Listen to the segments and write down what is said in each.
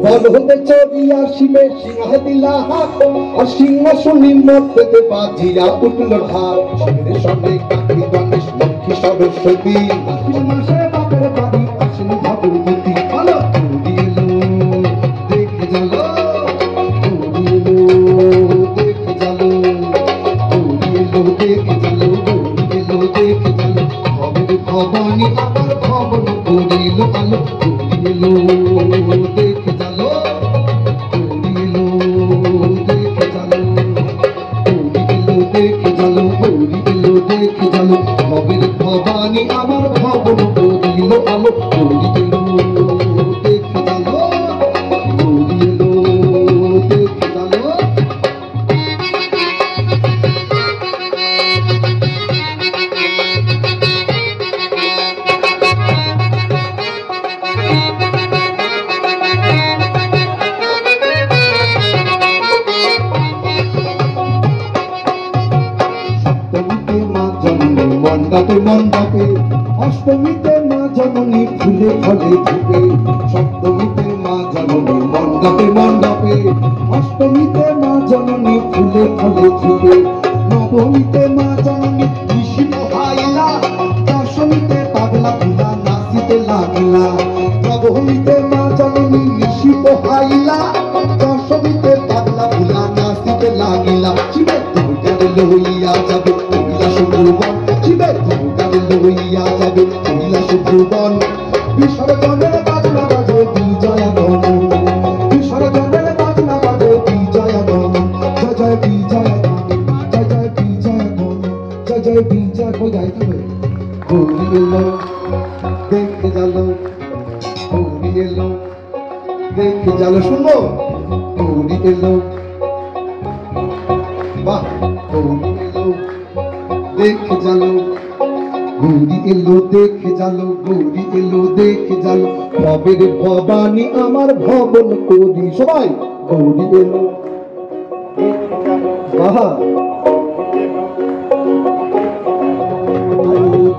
বলহতে চড়িয়া শিবে সিংহ দিলা হাত, আর সিংহাসনী মধ্যে বাজিয়া উঠল ঢাক। শিবের সঙ্গে কাকি গণেশ লক্ষ্মী সরস্বতী, মাসে বাপের বাড়ি আসেন ভগবতী। বলো গৌরী এলো দেখে জালো, গৌরী এলো দেখে জালো, গৌরী এলো দেখে জালো, গৌরী এলো দেখে জালো। ভবের ভবানী আমার ভবন করিল আলো, গৌরী এলো দেখে জালো, গৌরী এলো দেখে জালো, গৌরী এলো দেখে জালো, গৌরী এলো দেখে জালো। ভবের ভবানী আমার ভবন করিল আলো, গৌরী এলো দেখে জালো, গৌরী এলো দেখে জালো। মণ্ডপে মণ্ডপে, অষ্টমীতে মা জননী ফুলে ফলে ধুপে। সপ্তমীতে মা জননী মণ্ডপে মণ্ডপে, অষ্টমীতে মা জননী ফুলে ফলে ধুপে। নবমীতে মা জননী ঋষি পোহাইলা, দশমীতে পাগলা ফুলা নাচিতে লাগলা। নবমীতে মা জননী ঋষি পোহাইলা, দশমীতে পাগলা ফুলা নাচিতে লাগিলা। শিবে দুর্গার লইয়া যাবে কৈলাস ভুবন, শিবে দুর্গার লইয়া যাবে কৈলাস ভুবন। বিসর্জনের বাজনা বাজে বিজয়া গমন, বিসর্জনের বাজনা বাজে বিজয়া গমন। জয় জয় বিজয়া গমন, জয় জয় বিজয়া গমন, জয় জয় বিজয়। কই যাইতে হবে? গৌরী এলো দেখে জালো, গৌরী এলো দেখে জালো। শুনবো গৌরী এলো, বাহ গৌরী এলো দেখে জালো, গৌরী এলো দেখে জালো, গৌরী এলো দেখে জালো। ভবের ভবানী আমার ভবন করি। সবাই গৌরী এলো বাহ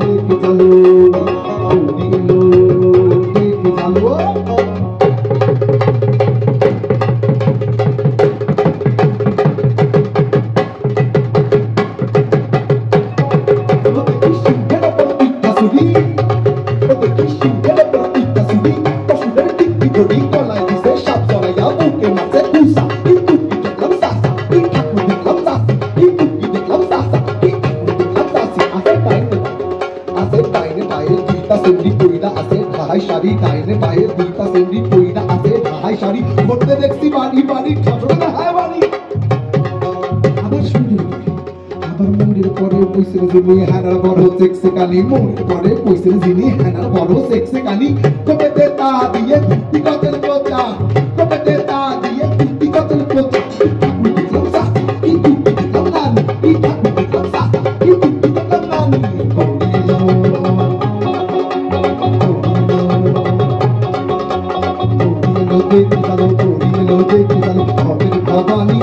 দেখে জালো, গৌরী এলো দেখে জালো। শাড়ি ডাইনে পায়ে দুইটা সেন্ডি কইরা আছে ঢাই শাড়ি করতে দেখছি বাড়ি বাড়ি ঠঠরে না হায় বাড়ি। আবার শুনি আবার মন্দির পরে কইছিল যিনি হানার বড় সেক্সে কালি, মন্দির পরে কইছিল যিনি হানার বড় সেক্সে কালি। কবেতে তা দিয়ে দুটি কতল পোচা, কবেতে তা দিয়ে দুটি কতল পোচা। ঠাকুর দেখলাম সাসা কিন্তু দেখলাম নানি, এই ঠাকুর দেখলাম সাসা কিন্তু দেখলাম নানি। গৌরী এলো দেখে জালো, গৌরী এলো দেখে জালো। ভবের ভবানী